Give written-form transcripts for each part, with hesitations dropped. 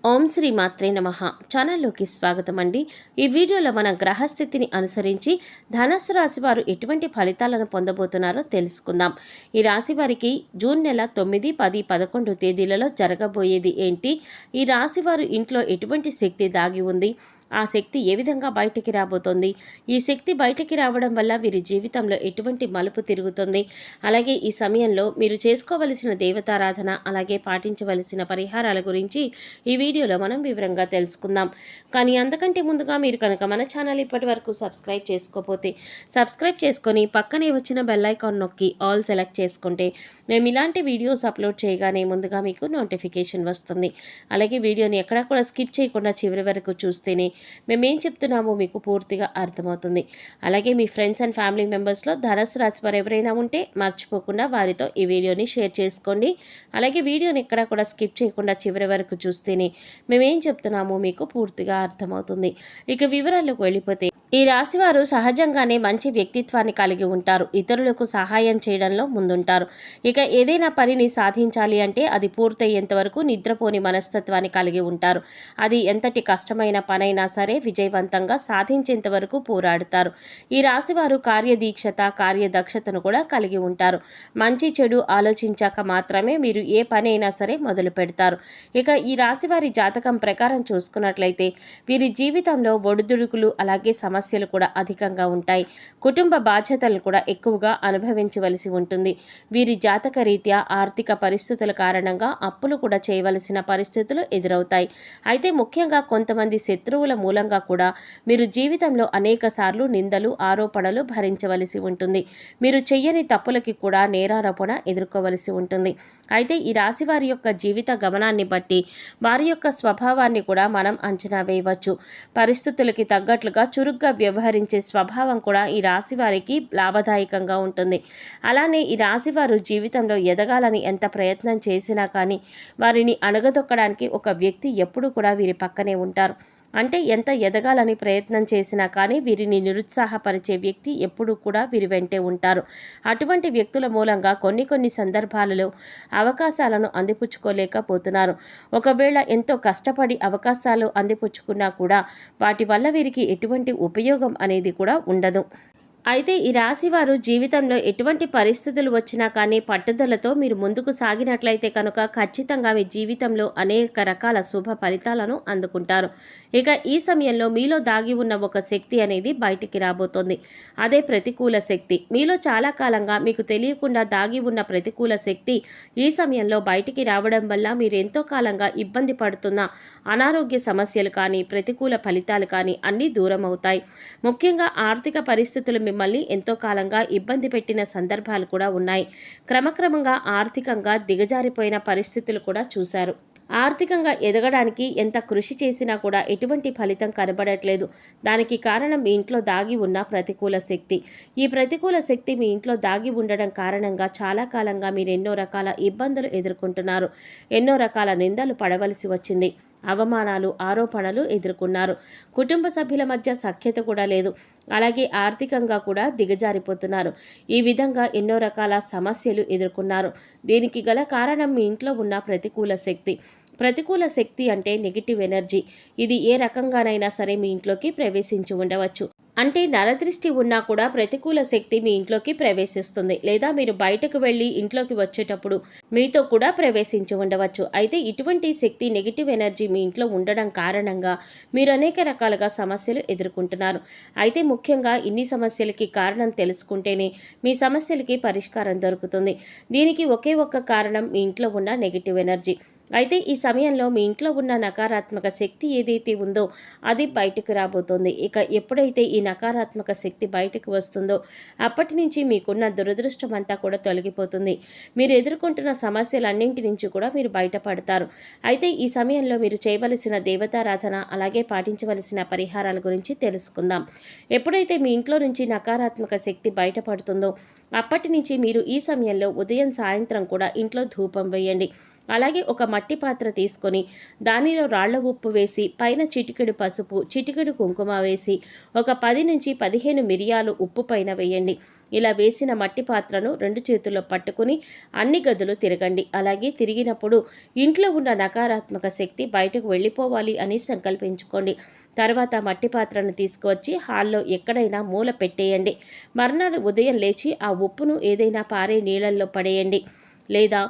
ఓం శ్రీ మాత్రే నమః. ఛానల్లోకి స్వాగతం అండి. ఈ వీడియోలో మన గ్రహస్థితిని అనుసరించి ధనుస్సు రాశి వారు ఎటువంటి ఫలితాలను పొందబోతున్నారో తెలుసుకుందాం. ఈ రాశి వారికి జూన్ నెల 9, 10, 11 తేదీలలో జరగబోయేది ఏంటి, ఈ రాశి వారు ఇంట్లో ఎటువంటి శక్తి దాగి ఉంది, ఆ శక్తి ఏ విధంగా బయటికి రాబోతోంది, ఈ శక్తి బయటికి రావడం వల్ల వీరి జీవితంలో ఎటువంటి మలుపు తిరుగుతుంది, అలాగే ఈ సమయంలో మీరు చేసుకోవలసిన దేవతారాధన అలాగే పాటించవలసిన పరిహారాల గురించి ఈ వీడియోలో మనం వివరంగా తెలుసుకుందాం. కానీ అంతకంటే ముందుగా మీరు కనుక మన ఛానల్ ఇప్పటి వరకు సబ్స్క్రైబ్ చేసుకోకపోతే సబ్స్క్రైబ్ చేసుకొని పక్కనే వచ్చిన బెల్ ఐకాన్ నొక్కి ఆల్ సెలెక్ట్ చేసుకుంటే మేము ఇలాంటి వీడియోస్ అప్లోడ్ చేయగానే ముందుగా మీకు నోటిఫికేషన్ వస్తుంది. అలాగే వీడియోని ఎక్కడా కూడా స్కిప్ చేయకుండా చివరి వరకు చూస్తేనే మేమేం చెప్తున్నామో మీకు పూర్తిగా అర్థమవుతుంది. అలాగే మీ ఫ్రెండ్స్ అండ్ ఫ్యామిలీ మెంబర్స్లో ధనుస్సు రాశి వారు ఎవరైనా ఉంటే మర్చిపోకుండా వారితో ఈ వీడియోని షేర్ చేసుకోండి. అలాగే వీడియోని ఎక్కడా కూడా స్కిప్ చేయకుండా చివరి వరకు చూస్తేనే మేమేం చెప్తున్నామో మీకు పూర్తిగా అర్థమవుతుంది. ఇక వివరాల్లోకి వెళ్ళిపోతే ఈ రాశివారు సహజంగానే మంచి వ్యక్తిత్వాన్ని కలిగి ఉంటారు. ఇతరులకు సహాయం చేయడంలో ముందుంటారు. ఇక ఏదైనా పనిని సాధించాలి అంటే అది పూర్తయ్యేంత వరకు నిద్రపోని మనస్తత్వాన్ని కలిగి ఉంటారు. అది ఎంతటి కష్టమైన పనైనా సరే విజయవంతంగా సాధించేంత వరకు పోరాడుతారు. ఈ రాశివారు కార్యదీక్షత కార్యదక్షతను కూడా కలిగి ఉంటారు. మంచి చెడు ఆలోచించాక మాత్రమే మీరు ఏ పని అయినా సరే మొదలు పెడతారు. ఇక ఈ రాశివారి జాతకం ప్రకారం చూసుకున్నట్లయితే వీరి జీవితంలో ఒడిదుడుకులు అలాగే సమస్యలు కూడా అధికంగా ఉంటాయి. కుటుంబ బాధ్యతలను కూడా ఎక్కువగా అనుభవించవలసి ఉంటుంది. వీరి జాతక రీత్యా ఆర్థిక పరిస్థితుల కారణంగా అప్పులు కూడా చేయవలసిన పరిస్థితులు ఎదురవుతాయి. అయితే ముఖ్యంగా కొంతమంది శత్రువుల మూలంగా కూడా మీరు జీవితంలో అనేక సార్లు నిందలు ఆరోపణలు భరించవలసి ఉంటుంది. మీరు చెయ్యని తప్పులకి కూడా నేరారోపణ ఎదుర్కోవలసి ఉంటుంది. అయితే ఈ రాశి వారి యొక్క జీవిత గమనాన్ని బట్టి వారి యొక్క స్వభావాన్ని కూడా మనం అంచనా వేయవచ్చు. పరిస్థితులకి తగ్గట్లుగా చురుగ్గా వ్యవహరించే స్వభావం కూడా ఈ రాశి వారికి లాభదాయకంగా ఉంటుంది. అలానే ఈ రాశి వారు జీవితంలో ఎదగాలని ఎంత ప్రయత్నం చేసినా కానీ వారిని అణగదొక్కడానికి ఒక వ్యక్తి ఎప్పుడూ కూడా వీరి పక్కనే ఉంటారు. అంటే ఎంత ఎదగాలని ప్రయత్నం చేసినా కానీ వీరిని నిరుత్సాహపరిచే వ్యక్తి ఎప్పుడూ కూడా వీరి వెంటే ఉంటారు. అటువంటి వ్యక్తుల మూలంగా కొన్ని సందర్భాలలో అవకాశాలను అందిపుచ్చుకోలేకపోతున్నారు. ఒకవేళ ఎంతో కష్టపడి అవకాశాలు అందిపుచ్చుకున్నా కూడా వాటి వల్ల వీరికి ఎటువంటి ఉపయోగం అనేది కూడా ఉండదు. అయితే ఈ రాశివారు జీవితంలో ఎటువంటి పరిస్థితులు వచ్చినా కానీ పట్టుదలతో మీరు ముందుకు సాగినట్లయితే కనుక ఖచ్చితంగా మీ జీవితంలో అనేక రకాల శుభ ఫలితాలను అందుకుంటారు. ఇక ఈ సమయంలో మీలో దాగి ఉన్న ఒక శక్తి అనేది బయటికి రాబోతోంది. అదే ప్రతికూల శక్తి. మీలో చాలా కాలంగా మీకు తెలియకుండా దాగి ఉన్న ప్రతికూల శక్తి ఈ సమయంలో బయటికి రావడం వల్ల మీరు ఎంతో కాలంగా ఇబ్బంది పడుతున్న అనారోగ్య సమస్యలు కానీ ప్రతికూల ఫలితాలు కానీ అన్నీ దూరం అవుతాయి. ముఖ్యంగా ఆర్థిక పరిస్థితులు మిమ్మల్ని ఎంతో కాలంగా ఇబ్బంది పెట్టిన సందర్భాలు కూడా ఉన్నాయి. క్రమక్రమంగా ఆర్థికంగా దిగజారిపోయిన పరిస్థితులు కూడా చూశారు. ఆర్థికంగా ఎదగడానికి ఎంత కృషి చేసినా కూడా ఎటువంటి ఫలితం కనబడట్లేదు. దానికి కారణం మీ ఇంట్లో దాగి ఉన్న ప్రతికూల శక్తి. ఈ ప్రతికూల శక్తి మీ ఇంట్లో దాగి ఉండడం కారణంగా చాలా కాలంగా మీరు ఎన్నో రకాల ఇబ్బందులు ఎదుర్కొంటున్నారు. ఎన్నో రకాల నిందలు పడవలసి వచ్చింది. అవమానాలు ఆరోపణలు ఎదుర్కొన్నారు. కుటుంబ సభ్యుల మధ్య సఖ్యత కూడా లేదు. అలాగే ఆర్థికంగా కూడా దిగజారిపోతున్నారు. ఈ విధంగా ఎన్నో రకాల సమస్యలు ఎదుర్కొన్నారు. దీనికి గల కారణం మీ ఇంట్లో ఉన్న ప్రతికూల శక్తి. ప్రతికూల శక్తి అంటే నెగిటివ్ ఎనర్జీ. ఇది ఏ రకంగానైనా సరే మీ ఇంట్లోకి ప్రవేశించి ఉండవచ్చు. అంటే నరదృష్టి ఉన్నా కూడా ప్రతికూల శక్తి మీ ఇంట్లోకి ప్రవేశిస్తుంది. లేదా మీరు బయటకు వెళ్ళి ఇంట్లోకి వచ్చేటప్పుడు మీతో కూడా ప్రవేశించి ఉండవచ్చు. అయితే ఇటువంటి శక్తి నెగిటివ్ ఎనర్జీ మీ ఇంట్లో ఉండడం కారణంగా మీరు అనేక రకాలుగా సమస్యలు ఎదుర్కొంటున్నారు. అయితే ముఖ్యంగా ఇన్ని సమస్యలకి కారణం తెలుసుకుంటేనే మీ సమస్యలకి పరిష్కారం దొరుకుతుంది. దీనికి ఒకే ఒక్క కారణం మీ ఇంట్లో ఉన్న నెగిటివ్ ఎనర్జీ. అయితే ఈ సమయంలో మీ ఇంట్లో ఉన్న నకారాత్మక శక్తి ఏదైతే ఉందో అది బయటకు రాబోతోంది. ఇక ఎప్పుడైతే ఈ నకారాత్మక శక్తి బయటకు వస్తుందో అప్పటి నుంచి మీకున్న దురదృష్టం అంతా కూడా తొలగిపోతుంది. మీరు ఎదుర్కొంటున్న సమస్యలన్నింటి నుంచి కూడా మీరు బయటపడతారు. అయితే ఈ సమయంలో మీరు చేయవలసిన దేవతారాధన అలాగే పాటించవలసిన పరిహారాల గురించి తెలుసుకుందాం. ఎప్పుడైతే మీ ఇంట్లో నుంచి నకారాత్మక శక్తి బయటపడుతుందో అప్పటి నుంచి మీరు ఈ సమయంలో ఉదయం సాయంత్రం కూడా ఇంట్లో ధూపం వేయండి. అలాగే ఒక మట్టి పాత్ర తీసుకొని దానిలో రాళ్ల ఉప్పు వేసి పైన చిటికెడు పసుపు చిటికెడు కుంకుమ వేసి ఒక 10 నుంచి 15 మిరియాలు ఉప్పు పైన వేయండి. ఇలా వేసిన మట్టి పాత్రను 2 చేతుల్లో పట్టుకుని అన్ని గదులు తిరగండి. అలాగే తిరిగినప్పుడు ఇంట్లో ఉన్న నకారాత్మక శక్తి బయటకు వెళ్ళిపోవాలి అని సంకల్పించుకోండి. తర్వాత మట్టి పాత్రను తీసుకువచ్చి హాల్లో ఎక్కడైనా మూల పెట్టేయండి. మర్నాడు ఉదయం లేచి ఆ ఉప్పును ఏదైనా పారే నీళ్ళల్లో పడేయండి. లేదా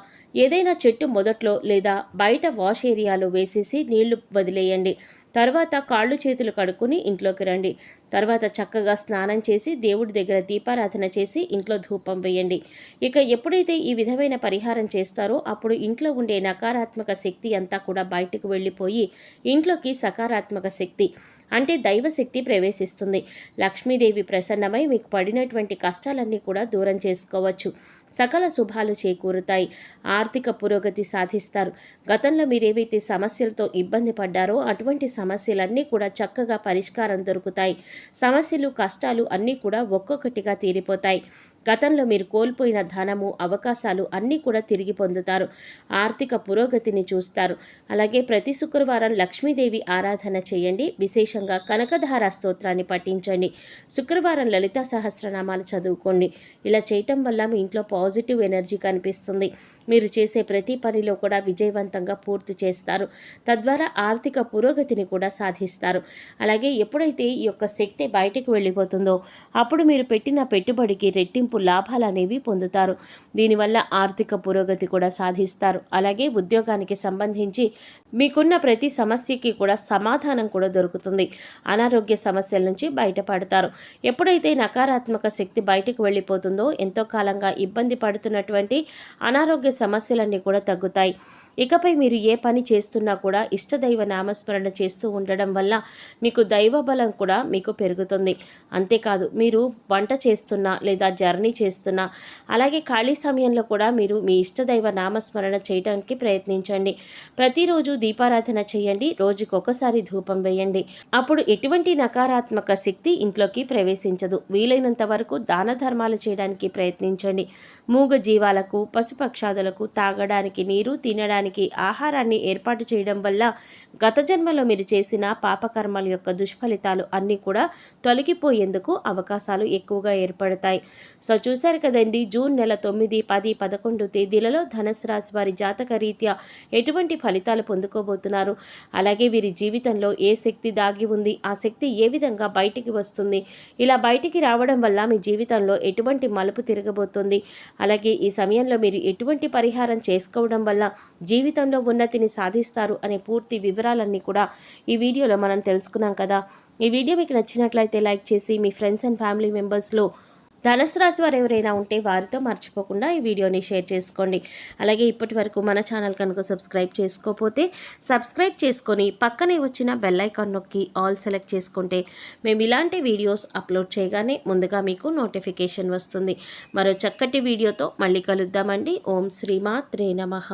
ఏదైనా చెట్టు మొదట్లో లేదా బయట వాష్ ఏరియాలో వేసేసి నీళ్లు వదిలేయండి. తర్వాత కాళ్ళు చేతులు కడుక్కొని ఇంట్లోకి రండి. తర్వాత చక్కగా స్నానం చేసి దేవుడి దగ్గర దీపారాధన చేసి ఇంట్లో ధూపం వేయండి. ఇక ఎప్పుడైతే ఈ విధమైన పరిహారం చేస్తారో అప్పుడు ఇంట్లో ఉండే నకారాత్మక శక్తి అంతా కూడా బయటకు వెళ్ళిపోయి ఇంట్లోకి సకారాత్మక శక్తి అంటే దైవశక్తి ప్రవేశిస్తుంది. లక్ష్మీదేవి ప్రసన్నమై మీకు పడినటువంటి కష్టాలన్నీ కూడా దూరం చేసుకోవచ్చు. సకల శుభాలు చేకూరుతాయి. ఆర్థిక పురోగతి సాధిస్తారు. గతంలో మీరేవైతే సమస్యలతో ఇబ్బంది పడ్డారో అటువంటి సమస్యలన్నీ కూడా చక్కగా పరిష్కారం దొరుకుతాయి. సమస్యలు కష్టాలు అన్నీ కూడా ఒక్కొక్కటిగా తీరిపోతాయి. గతంలో మీరు కోల్పోయిన ధనము అవకాశాలు అన్నీ కూడా తిరిగి పొందుతారు. ఆర్థిక పురోగతిని చూస్తారు. అలాగే ప్రతి శుక్రవారం లక్ష్మీదేవి ఆరాధన చేయండి. విశేషంగా కనకధార స్తోత్రాన్ని పఠించండి. శుక్రవారం లలితా సహస్రనామాలు చదువుకోండి. ఇలా చేయటం వల్ల మీ ఇంట్లో పాజిటివ్ ఎనర్జీ కనిపిస్తుంది. మీరు చేసే ప్రతి పనిలో కూడా విజయవంతంగా పూర్తి చేస్తారు. తద్వారా ఆర్థిక పురోగతిని కూడా సాధిస్తారు. అలాగే ఎప్పుడైతే ఈ యొక్క శక్తి బయటికి వెళ్ళిపోతుందో అప్పుడు మీరు పెట్టిన పెట్టుబడికి రెట్టింపు లాభాలు అనేవి పొందుతారు. దీనివల్ల ఆర్థిక పురోగతి కూడా సాధిస్తారు. అలాగే ఉద్యోగానికి సంబంధించి మీకున్న ప్రతి సమస్యకి కూడా సమాధానం కూడా దొరుకుతుంది. అనారోగ్య సమస్యల నుంచి బయటపడతారు. ఎప్పుడైతే నకారాత్మక శక్తి బయటికి వెళ్ళిపోతుందో ఎంతో కాలంగా ఇబ్బంది పడుతున్నటువంటి అనారోగ్య సమస్యలన్నీ కూడా తగ్గుతాయి. ఇకపై మీరు ఏ పని చేస్తున్నా కూడా ఇష్టదైవ నామస్మరణ చేస్తూ ఉండడం వల్ల మీకు దైవ బలం కూడా మీకు పెరుగుతుంది. అంతేకాదు మీరు వంట చేస్తున్నా లేదా జర్నీ చేస్తున్నా అలాగే ఖాళీ సమయంలో కూడా మీరు మీ ఇష్టదైవ నామస్మరణ చేయడానికి ప్రయత్నించండి. ప్రతిరోజు దీపారాధన చేయండి. రోజుకొకసారి ధూపం వేయండి. అప్పుడు ఎటువంటి నకారాత్మక శక్తి ఇంట్లోకి ప్రవేశించదు. వీలైనంత వరకు దాన ధర్మాలు చేయడానికి ప్రయత్నించండి. మూగ జీవాలకు పశుపక్షాదులకు తాగడానికి నీరు తినడానికి ఆహారాన్ని ఏర్పాటు చేయడం వల్ల గత జన్మలో మీరు చేసిన పాపకర్మల యొక్క దుష్ఫలితాలు అన్నీ కూడా తొలగిపోయేందుకు అవకాశాలు ఎక్కువగా ఏర్పడతాయి. సో చూశారు కదండి, జూన్ నెల 9, 10, 11 తేదీలలో ధనుసు రాశి వారి జాతక రీత్యా ఎటువంటి ఫలితాలు పొందుకోబోతున్నారు, అలాగే వీరి జీవితంలో ఏ శక్తి దాగి ఉంది, ఆ శక్తి ఏ విధంగా బయటికి వస్తుంది, ఇలా బయటికి రావడం వల్ల మీ జీవితంలో ఎటువంటి మలుపు తిరగబోతుంది, అలాగే ఈ సమయంలో మీరు ఎటువంటి పరిహారం చేసుకోవడం వల్ల జీవితంలో ఉన్నతిని సాధిస్తారు అనే పూర్తి వివరాలన్నీ కూడా ఈ వీడియోలో మనం తెలుసుకున్నాం కదా. ఈ వీడియో మీకు నచ్చినట్లయితే లైక్ చేసి మీ ఫ్రెండ్స్ అండ్ ఫ్యామిలీ మెంబర్స్లో ధనుసు రాశి వారు ఎవరైనా ఉంటే వారితో మర్చిపోకుండా ఈ వీడియోని షేర్ చేసుకోండి. అలాగే ఇప్పటి వరకు మన ఛానల్ కనుక సబ్స్క్రైబ్ చేసుకోకపోతే సబ్స్క్రైబ్ చేసుకొని పక్కనే వచ్చిన బెల్ ఐకాన్ నొక్కి ఆల్ సెలెక్ట్ చేసుకుంటే మేము ఇలాంటి వీడియోస్ అప్లోడ్ చేయగానే ముందుగా మీకు నోటిఫికేషన్ వస్తుంది. మరో చక్కటి వీడియోతో మళ్ళీ కలుద్దామండి. ఓం శ్రీమాత్రే నమః.